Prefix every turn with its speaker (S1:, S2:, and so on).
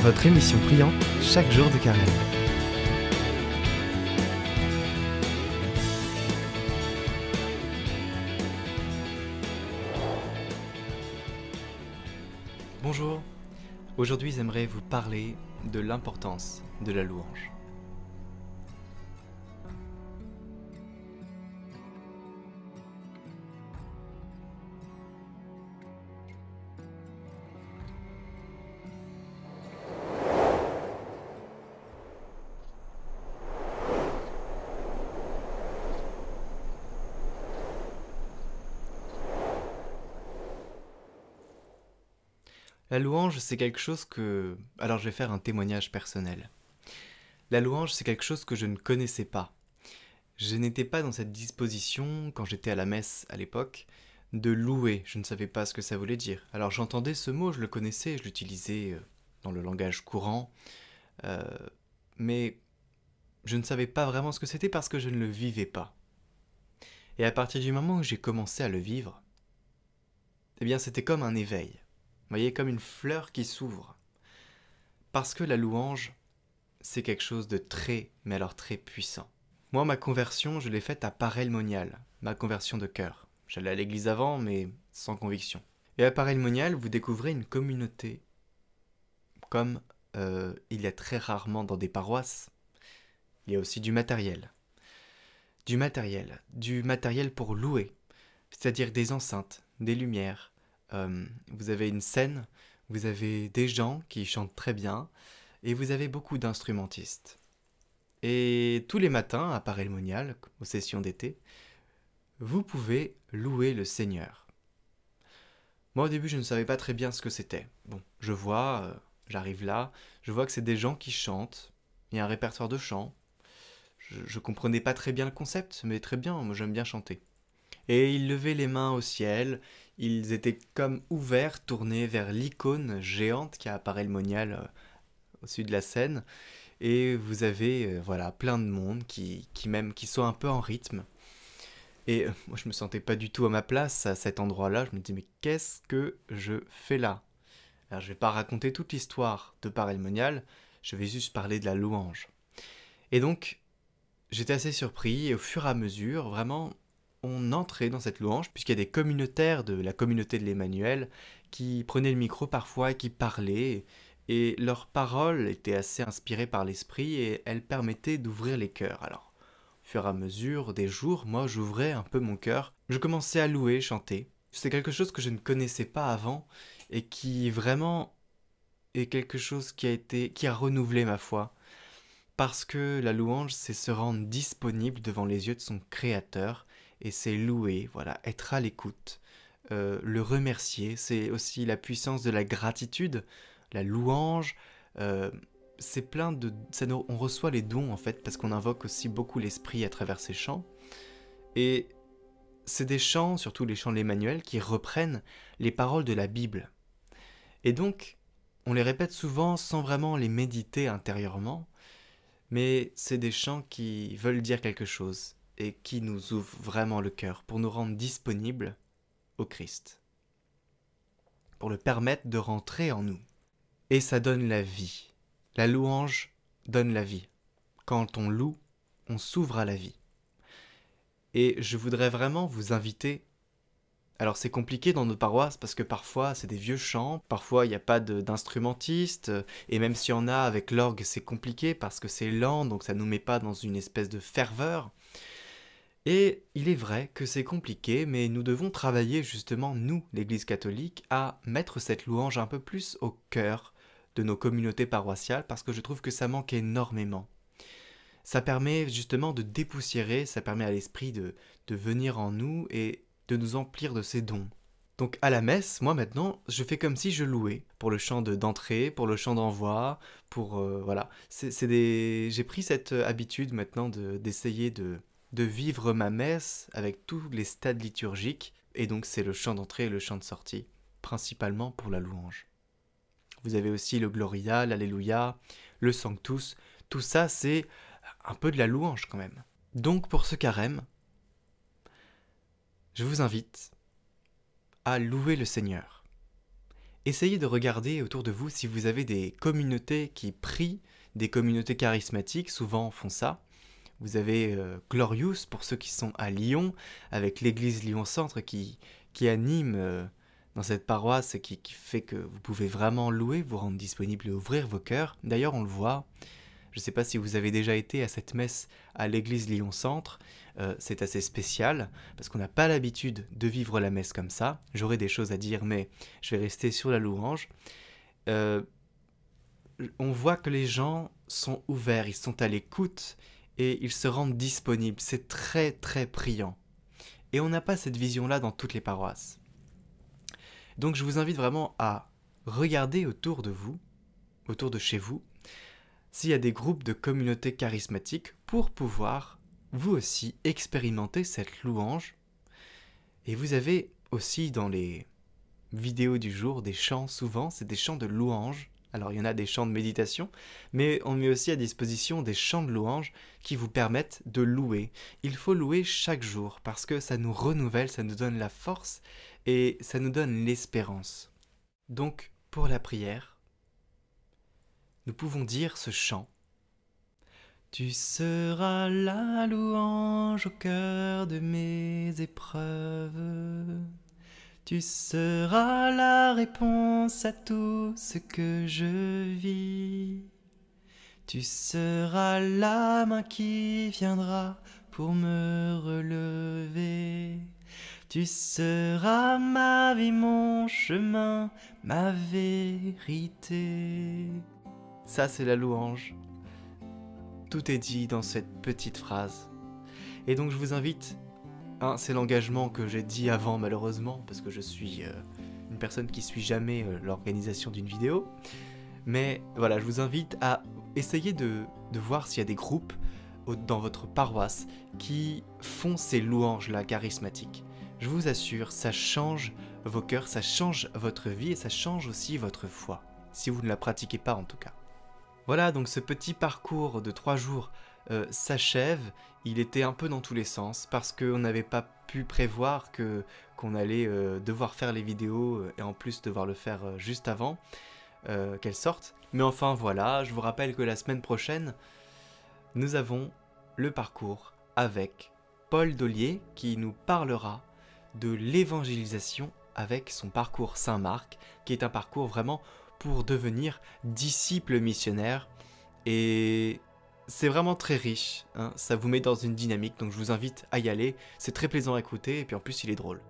S1: votre émission priante chaque jour de carême. Bonjour, aujourd'hui j'aimerais vous parler de l'importance de la louange. La louange, c'est quelque chose que... Alors je vais faire un témoignage personnel. La louange, c'est quelque chose que je ne connaissais pas. Je n'étais pas dans cette disposition, quand j'étais à la messe à l'époque, de louer. Je ne savais pas ce que ça voulait dire. Alors j'entendais ce mot, je le connaissais, je l'utilisais dans le langage courant, euh, mais je ne savais pas vraiment ce que c'était parce que je ne le vivais pas. Et à partir du moment où j'ai commencé à le vivre, eh bien c'était comme un éveil. Vous voyez, comme une fleur qui s'ouvre. Parce que la louange, c'est quelque chose de très, mais alors très puissant. Moi, ma conversion, je l'ai faite à Paray-le-Monial, ma conversion de cœur. J'allais à l'église avant, mais sans conviction. Et à Paray-le-Monial, vous découvrez une communauté, comme il y a très rarement dans des paroisses. Il y a aussi du matériel. Du matériel pour louer, c'est-à-dire des enceintes, des lumières. Vous avez une scène, vous avez des gens qui chantent très bien, et vous avez beaucoup d'instrumentistes. Et tous les matins, à Paray-le-Monial, aux sessions d'été, vous pouvez louer le Seigneur. Moi, au début, je ne savais pas très bien ce que c'était. Bon, j'arrive là, je vois que c'est des gens qui chantent, il y a un répertoire de chants. Je comprenais pas très bien le concept, mais très bien, moi j'aime bien chanter. Et ils levaient les mains au ciel, ils étaient comme ouverts, tournés vers l'icône géante qui a à Paray-le-Monial au-dessus de la scène. Et vous avez voilà, plein de monde qui sont un peu en rythme. Et moi je me sentais pas du tout à ma place à cet endroit-là, je me dis mais qu'est-ce que je fais là? Alors je vais pas raconter toute l'histoire de Paray-le-Monial, je vais juste parler de la louange. Et donc j'étais assez surpris et au fur et à mesure, vraiment, on entrait dans cette louange, puisqu'il y a des communautaires de la communauté de l'Emmanuel qui prenaient le micro parfois et qui parlaient, et leurs paroles étaient assez inspirées par l'esprit et elles permettaient d'ouvrir les cœurs. Alors, au fur et à mesure des jours, moi j'ouvrais un peu mon cœur, je commençais à louer, chanter. C'est quelque chose que je ne connaissais pas avant et qui vraiment est quelque chose qui a renouvelé ma foi. Parce que la louange, c'est se rendre disponible devant les yeux de son créateur, et c'est louer, voilà, être à l'écoute, le remercier, c'est aussi la puissance de la gratitude, la louange, euh, c'est plein de... on reçoit les dons en fait, parce qu'on invoque aussi beaucoup l'esprit à travers ces chants, et c'est des chants, surtout les chants de l'Emmanuel, qui reprennent les paroles de la Bible. Et donc, on les répète souvent sans vraiment les méditer intérieurement, mais c'est des chants qui veulent dire quelque chose et qui nous ouvrent vraiment le cœur pour nous rendre disponibles au Christ, pour le permettre de rentrer en nous. Et ça donne la vie. La louange donne la vie. Quand on loue, on s'ouvre à la vie. Et je voudrais vraiment vous inviter. Alors c'est compliqué dans nos paroisses parce que parfois c'est des vieux chants, parfois il n'y a pas d'instrumentiste, et même s'il y en a avec l'orgue c'est compliqué parce que c'est lent, donc ça ne nous met pas dans une espèce de ferveur. Et il est vrai que c'est compliqué, mais nous devons travailler justement, nous, l'Église catholique, à mettre cette louange un peu plus au cœur de nos communautés paroissiales parce que je trouve que ça manque énormément. Ça permet justement de dépoussiérer, ça permet à l'esprit de venir en nous et de nous emplir de ses dons. Donc à la messe, moi maintenant, je fais comme si je louais, pour le chant d'entrée, pour le chant d'envoi, pour... voilà. J'ai pris cette habitude maintenant d'essayer de vivre ma messe avec tous les stades liturgiques, et donc c'est le chant d'entrée et le chant de sortie, principalement pour la louange. Vous avez aussi le Gloria, l'Alléluia, le Sanctus, tout ça c'est un peu de la louange quand même. Donc pour ce carême, je vous invite à louer le Seigneur Essayez de regarder autour de vous si vous avez des communautés qui prient, des communautés charismatiques, souvent font ça. Vous avez Glorious pour ceux qui sont à Lyon, avec l'église Lyon-Centre qui anime dans cette paroisse et qui fait que vous pouvez vraiment louer, vous rendre disponible et ouvrir vos cœurs. D'ailleurs, on le voit, je ne sais pas si vous avez déjà été à cette messe à l'église Lyon-Centre, c'est assez spécial parce qu'on n'a pas l'habitude de vivre la messe comme ça. J'aurais des choses à dire, mais je vais rester sur la louange. Euh, on voit que les gens sont ouverts, ils sont à l'écoute et ils se rendent disponibles. C'est très très priant. Et on n'a pas cette vision-là dans toutes les paroisses. Donc je vous invite vraiment à regarder autour de vous, autour de chez vous, s'il y a des groupes de communautés charismatiques pour pouvoir, vous aussi, expérimenter cette louange. Et vous avez aussi dans les vidéos du jour des chants, souvent c'est des chants de louange. Alors il y en a des chants de méditation, mais on met aussi à disposition des chants de louange qui vous permettent de louer. Il faut louer chaque jour parce que ça nous renouvelle, ça nous donne la force et ça nous donne l'espérance. Donc pour la prière, nous pouvons dire ce chant. Tu seras la louange au cœur de mes épreuves. Tu seras la réponse à tout ce que je vis. Tu seras la main qui viendra pour me relever. Tu seras ma vie, mon chemin, ma vérité. Ça, c'est la louange. Tout est dit dans cette petite phrase. Et donc je vous invite, c'est l'engagement que j'ai dit avant malheureusement, parce que je suis une personne qui suit jamais l'organisation d'une vidéo. Mais voilà, je vous invite à essayer de voir s'il y a des groupes dans votre paroisse qui font ces louanges-là charismatiques. Je vous assure, ça change vos cœurs, ça change votre vie et ça change aussi votre foi, si vous ne la pratiquez pas en tout cas. Voilà, donc ce petit parcours de 3 jours s'achève. Il était un peu dans tous les sens parce qu'on n'avait pas pu prévoir qu'on allait devoir faire les vidéos et en plus devoir le faire juste avant qu'elles sortent. Mais enfin voilà, je vous rappelle que la semaine prochaine, nous avons le parcours avec Paul Dollier qui nous parlera de l'évangélisation avec son parcours Saint-Marc, qui est un parcours vraiment pour devenir disciple missionnaire. Et c'est vraiment très riche, hein, ça vous met dans une dynamique, donc je vous invite à y aller. C'est très plaisant à écouter et puis en plus il est drôle.